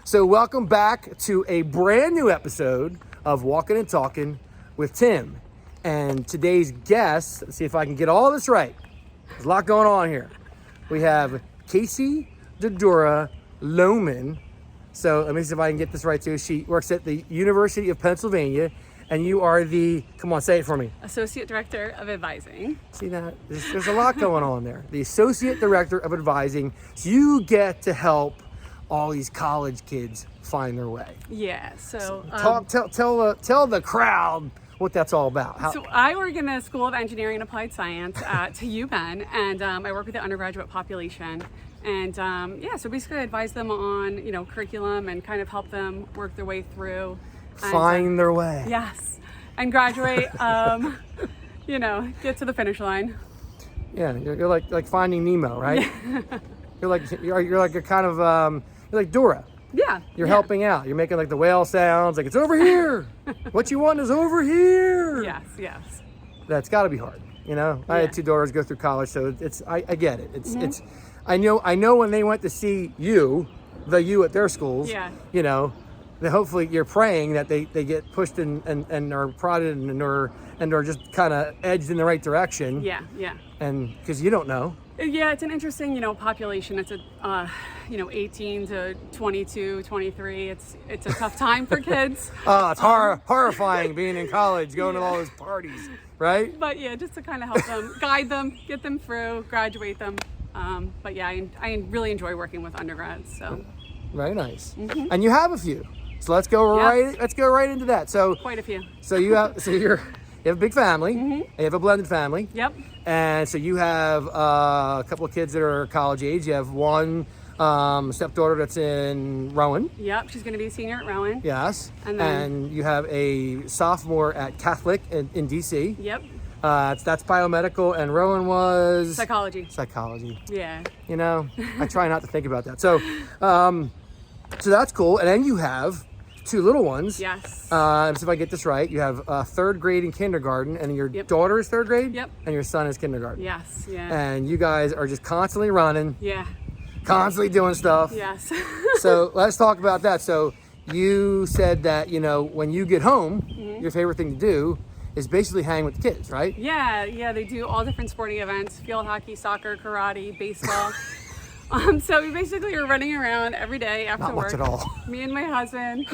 So welcome back to a brand new episode of Walkin Talkin with Tim. And today's guest, let's see if I can get all this right. There's a lot going on here. We have Kacy Dadura-Lowman. So let me see if I can get this right too. She works at the University of Pennsylvania, and you are the, come on, say it for me. Associate Director of Advising. See that? There's a lot going on there. The Associate Director of Advising. So you get to help all these college kids find their way. Yeah, so... tell the crowd what that's all about. So I work in the School of Engineering and Applied Science at UPenn, and I work with the undergraduate population. And so basically I advise them on, curriculum and kind of help them work their way through. Find their way. Yes, and graduate, get to the finish line. Yeah, you're like Finding Nemo, right? Yeah. You're like Dora. Yeah. You're helping out. You're making like the whale sounds, like it's over here. What you want is over here. Yes. That's got to be hard. I had two daughters go through college, so I get it. It's I know when they went to see you at their schools. Yeah. That hopefully you're praying that they get pushed and are prodded and are just kind of edged in the right direction. Yeah. And because you don't know. Yeah, it's an interesting, population. It's a, 18 to 22, 23. It's a tough time for kids. It's horrifying being in college, going to all those parties, right? But yeah, just to kind of help them, guide them, get them through, graduate them. But yeah, I really enjoy working with undergrads. So. Very nice. Mm-hmm. And you have a few. So let's go right into that. So quite a few. So you have you have a big family. Mm-hmm. And you have a blended family. Yep. And so you have a couple of kids that are college age. You have one stepdaughter that's in Rowan. Yep, she's going to be a senior at Rowan. Yes. And you have a sophomore at Catholic in DC. Yep. That's biomedical, and Rowan was psychology. Yeah. I try not to think about that. So that's cool. And then you have two little ones. Yes. So if I get this right, you have third grade and kindergarten, and your daughter is third grade. Yep. And your son is kindergarten. Yes. Yeah. And you guys are just constantly running. Yeah. Constantly doing stuff. Yes. So let's talk about that. So you said that when you get home, your favorite thing to do is basically hang with the kids, right? Yeah. They do all different sporting events: field hockey, soccer, karate, baseball. So we basically are running around every day after work. Not much at all. Me and my husband,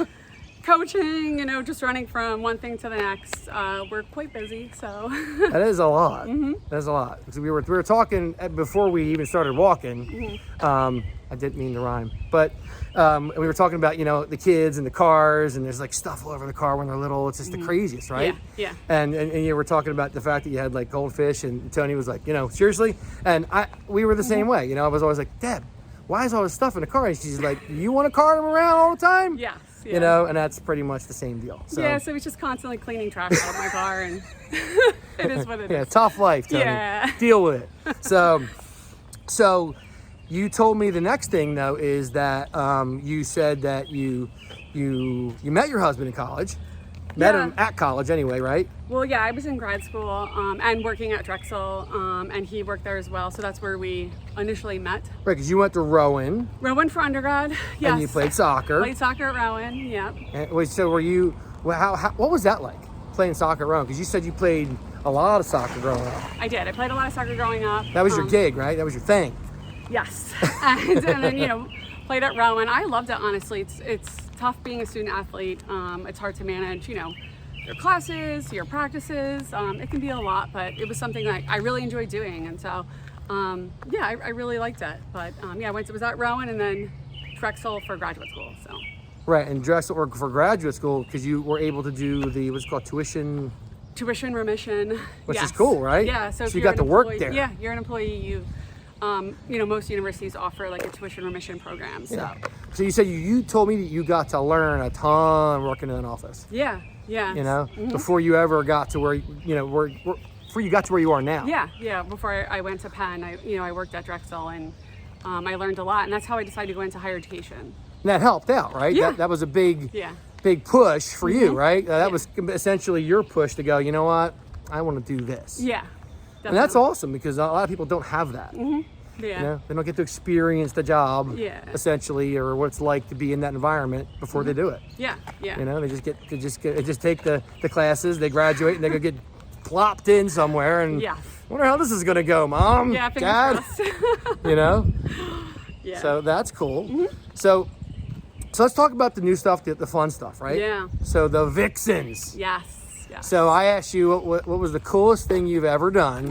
coaching, just running from one thing to the next. We're quite busy, so. That is a lot. Mm-hmm. That is a lot. So we were talking before we even started walking. Mm-hmm. I didn't mean to rhyme, but we were talking about the kids and the cars, and there's like stuff all over the car when they're little. It's just the craziest, right? Yeah. And you were talking about the fact that you had like goldfish, and Tony was like, seriously, and we were the same way. I was always like, Deb, why is all this stuff in the car? And she's like, you want to cart them around all the time? Yes. And that's pretty much the same deal. So. Yeah, so it's just constantly cleaning trash out of my car, and it is what it is. Yeah, tough life, Tony. Yeah. Deal with it. So you told me the next thing though is that you said that you met your husband in college. Met him at college anyway, right? Well, yeah, I was in grad school and working at Drexel, and he worked there as well. So that's where we initially met. Right, because you went to Rowan. Rowan for undergrad, yes. And you played soccer. Played soccer at Rowan, yeah. So were you, what was that like, playing soccer at Rowan? Because you said you played a lot of soccer growing up. I did. I played a lot of soccer growing up. That was your gig, right? That was your thing. Yes. and then, played at Rowan. I loved it, honestly. It's tough being a student athlete. It's hard to manage, your classes, your practices. It can be a lot, but it was something that I really enjoyed doing. And so, I really liked it. But I was at Rowan and then Drexel for graduate school. So. Right, and Drexel for graduate school because you were able to do what's called tuition remission. Which is cool, right? Yeah. So you got to work there. Yeah, you're an employee. Most universities offer like a tuition remission program. So, So you said you told me that you got to learn a ton working in an office. Yeah. Before you ever got to where before you got to where you are now. Yeah. Before I went to Penn, I worked at Drexel and I learned a lot, and that's how I decided to go into higher education. And that helped out, right? Yeah. That was a big push for you, right? That was essentially your push to go. You know what? I want to do this. Yeah. And that's awesome because a lot of people don't have that. Yeah. You know, they don't get to experience the job, Yeah. essentially, or what it's like to be in that environment before they do it. Yeah. Yeah. You know, they just take the classes, they graduate, and they go get plopped in somewhere, and Yeah. wonder how this is gonna go, Mom, Yeah. Dad. Fingers crossed. You know, Yeah. so that's cool. So let's talk about the new stuff, the fun stuff, right? Yeah. So the Vixens. Yes. Yes. So I asked you what was the coolest thing you've ever done,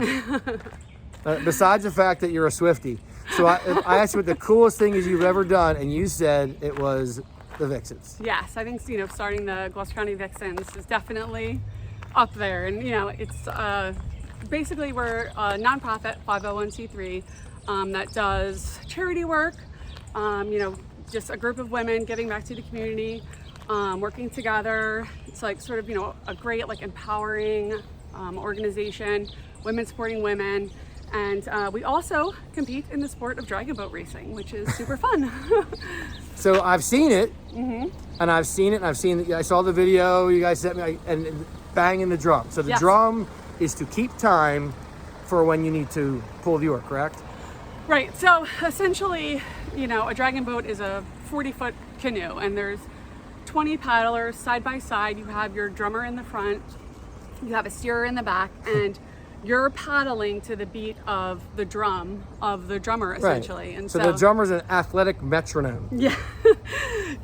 besides the fact that you're a Swiftie. So I asked you what the coolest thing is you've ever done, and you said it was the Vixens. Yes, I think starting the Gloucester County Vixens is definitely up there, and it's basically we're a nonprofit 501c3 that does charity work. Just a group of women giving back to the community, working together. It's like sort of a great empowering organization, women supporting women. And we also compete in the sport of dragon boat racing, which is super fun. So I've seen it, and I saw the video you guys sent me, and banging the drum. So the Yes. drum is to keep time for when you need to pull the oar, correct? Right, so essentially, a dragon boat is a 40-foot canoe, and there's 20 paddlers side by side. You have your drummer in the front, you have a steerer in the back, and you're paddling to the beat of the drummer, essentially. Right. And so the drummer's an athletic metronome. Yeah.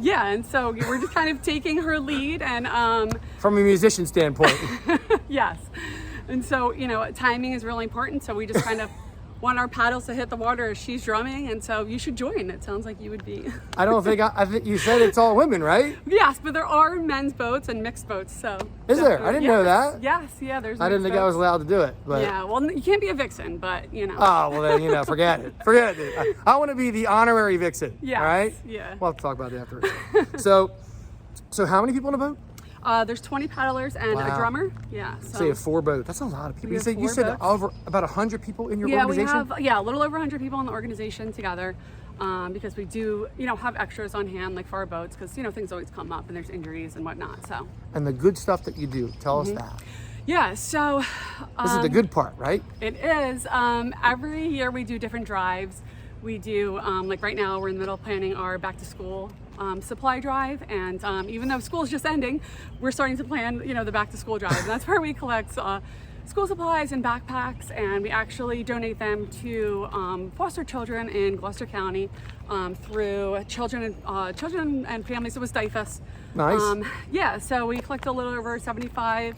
Yeah, and so we're just kind of taking her lead, and From a musician standpoint. yes. And so, timing is really important, so we just kind of want our paddles to hit the water as she's drumming, and so you should join. It sounds like you would be. I think you said it's all women, right? Yes, but there are men's boats and mixed boats, so. Is there? I didn't know that. Yes, yeah, there's I didn't think I was allowed to do it. But Yeah, well, you can't be a vixen, but Oh, well then, forget it. Forget it. I want to be the honorary Vixen. Yes, All right? yeah. We'll have to talk about that afterwards. So how many people in a boat? There's 20 paddlers and Wow. a drummer. Yeah. So you have 4 boats. That's a lot of people. We You have said 4 boats. over about 100 people in your yeah, organization? we have a little over 100 people in the organization together, because we do have extras on hand like for our boats, because things always come up and there's injuries and whatnot. So. And the good stuff that you do. Tell us that. Yeah. So. This is the good part, right? It is. Every year we do different drives. We do, like right now, we're in the middle of planning our back to school supply drive. And even though school is just ending, we're starting to plan, the back to school drive. And that's where we collect school supplies and backpacks. And we actually donate them to foster children in Gloucester County through children and families with DIFUS. Nice. Yeah, so we collected a little over 75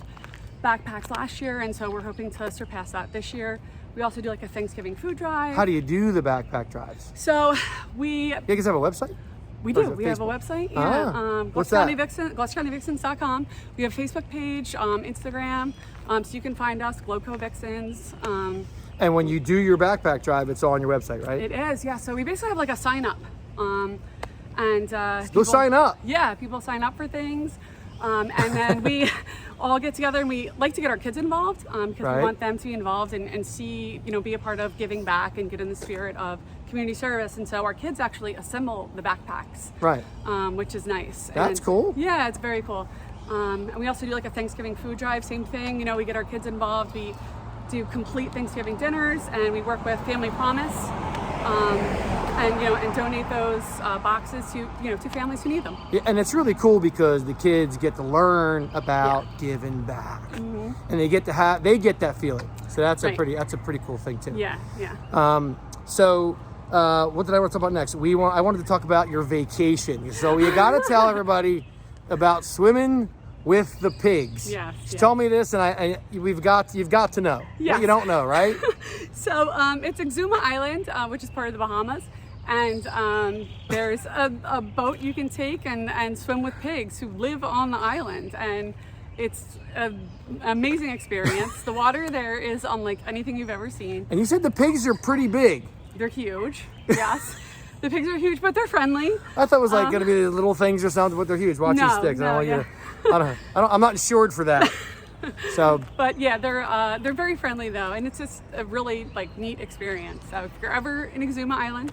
backpacks last year. And so we're hoping to surpass that this year. We also do a Thanksgiving food drive. How do you do the backpack drives? So You guys have a website? we Or is do. it We have a Facebook? website. Ah, Yeah. what's that? GloucesterCountyVixens.com. We have a Facebook page, Instagram, so you can find us, Gloco Vixens. And when you do your backpack drive, it's all on your website, right? It is, yeah. So we basically have a sign up. Go People sign up. Yeah, people sign up for things. And then we all get together and we like to get our kids involved, because Right. we want them to be involved and see, be a part of giving back and get in the spirit of community service. And so our kids actually assemble the backpacks, Right. which is nice. That's And cool. Yeah, it's very cool. And we also do a Thanksgiving food drive, same thing. We get our kids involved. We do complete Thanksgiving dinners, and we work with Family Promise, and donate those boxes to families who need them. Yeah, and it's really cool because the kids get to learn about giving back, and they get that feeling. So that's Right. a pretty cool thing too. Yeah, yeah. What did I want to talk about next? I wanted to talk about your vacation. So you got to tell everybody about swimming with the pigs. Yes, Just yes. tell me this, and you've got to know. Yes. What you don't know, right? So it's Exuma Island, which is part of the Bahamas, and there's a boat you can take and swim with pigs who live on the island, and it's an amazing experience. The water there is unlike anything you've ever seen. And you said the pigs are pretty big. They're huge. Yes, the pigs are huge, but they're friendly. I thought it was going to be the little things or something, but they're huge. Watch these sticks. I'm not insured for that. So, But yeah, they're very friendly though, and it's just a really neat experience. So if you're ever in Exuma Island,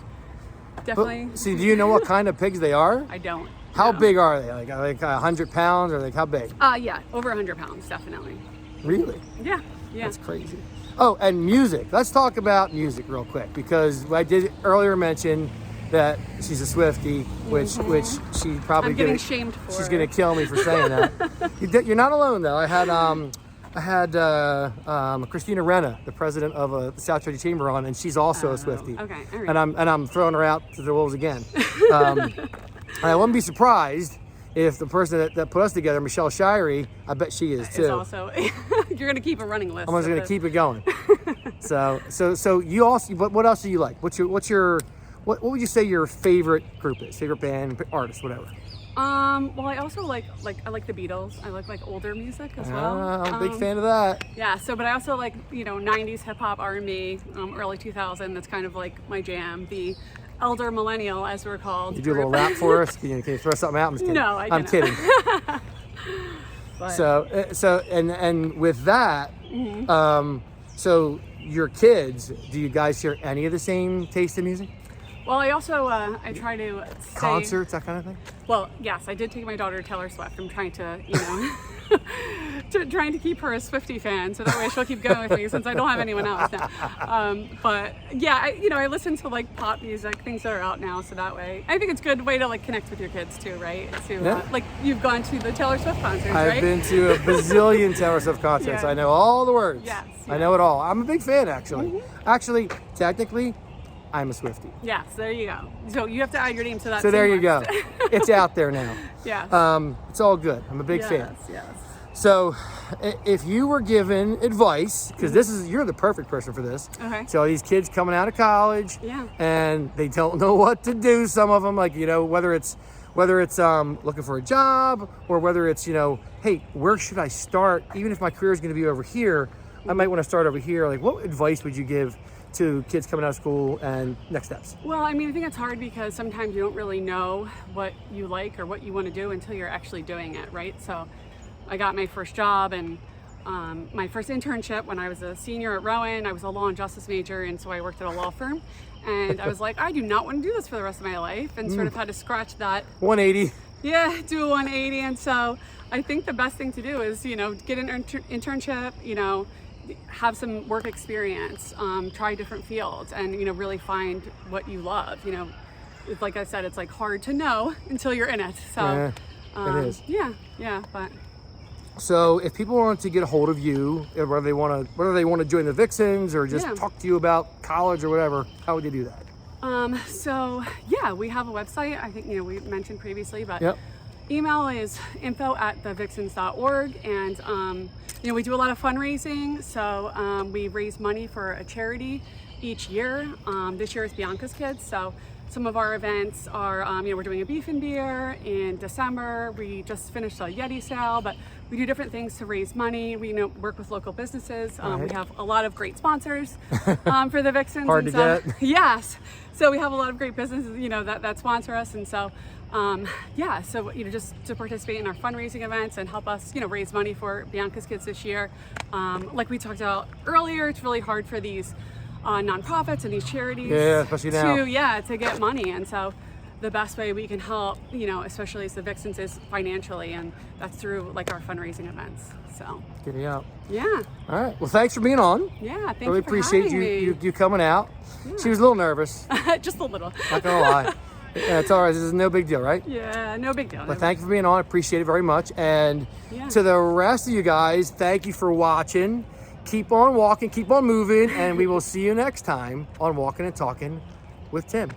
definitely. see, do you know what kind of pigs they are? I don't. How no. big are they? Like 100 pounds, or how big? Yeah, over 100 pounds, definitely. Really? Yeah, yeah. That's crazy. Oh, and music. Let's talk about music real quick, because I did earlier mention that she's a Swiftie, which she probably I'm getting shamed for. She's gonna kill me for saying that. You're not alone though. I had Christina Renna, the president of the South Jersey Chamber, on, and she's also a Swiftie. Okay, all right. And I'm throwing her out to the wolves again. I wouldn't be surprised if the person that put us together, Michelle Shirey, I bet she is too. Is also, you're gonna keep a running list. I'm just gonna keep it going. So you also, what else do you like? What would you say your favorite group is? Favorite band, artist, whatever. Well, I also like the Beatles. I like older music as well. I'm a big fan of that. Yeah. So, but I also like 90s hip hop, R&B, early 2000. That's kind of like my jam. The elder millennial, as we're called. You do a little rap for us? Can you throw something out? I'm just kidding. No, I'm kidding. But, so and with that, so your kids, do you guys share any of the same taste in music? well, I also I try to stay, Concerts, that kind of thing? Well, yes, I did take my daughter to Taylor Swift. I'm trying to, trying to keep her a Swiftie fan, so that way she'll keep going with me since I don't have anyone else now. But yeah, I listen to like pop music, things that are out now, so that way I think it's a good way to like connect with your kids too, right? To like you've gone to the Taylor Swift concerts, right? I've been to a bazillion Taylor Swift concerts. Yeah. I know all the words. Yes, I know it all. I'm a big fan, actually. Actually, technically, I'm a Swiftie. Yes, there you go. So you have to add your name to that. So there you go. It's out there now. Yeah. It's all good. I'm a big fan. Yes. So if you were given advice, because you're the perfect person for this. Okay. So these kids coming out of college, Yeah. and they don't know what to do. Some of them, like, whether it's looking for a job, or whether it's, hey, where should I start? Even if my career is going to be over here, I might want to start over here. Like, what advice would you give to kids coming out of school and next steps? Well, I mean, I think it's hard because sometimes you don't really know what you like or what you want to do until you're actually doing it, right? So I got my first job and my first internship when I was a senior at Rowan. I was a law and justice major, and so I worked at a law firm. And I was like, I do not want to do this for the rest of my life, and sort of had to scratch that. 180. Yeah, do a 180. And so I think the best thing to do is, get an internship, have some work experience, try different fields, and really find what you love. Like I said, it's like hard to know until you're in it. So it is. Yeah, but so if people want to get a hold of you, whether they want to join the Vixens or just talk to you about college or whatever, how would they do that? So yeah, we have a website. I think we mentioned previously, but email is info@thevixens.org, and we do a lot of fundraising. So we raise money for a charity each year. This year is Bianca's Kids. So some of our events are, we're doing a beef and beer in December. We just finished a Yeti sale, but we do different things to raise money. We work with local businesses. We have a lot of great sponsors for the Vixens. Hard to get. Yes. So we have a lot of great businesses, that sponsor us. And so, so, just to participate in our fundraising events and help us, raise money for Bianca's Kids this year. Like we talked about earlier, it's really hard for these nonprofits and these charities especially now. to get money. And so the best way we can help, especially as the Vixens, is financially, and that's through like our fundraising events. So Getting out. yeah. All right. Well, thanks for being on. Yeah, thank Really you for appreciate having me. you coming out. She was a little nervous. Just a little. Not gonna lie. It's all right. This is no big deal, right? Yeah, no big deal. But thank you for being on. I appreciate it very much. And to the rest of you guys, thank you for watching. Keep on walking, keep on moving, and we will see you next time on Walkin' and Talkin' with Tim.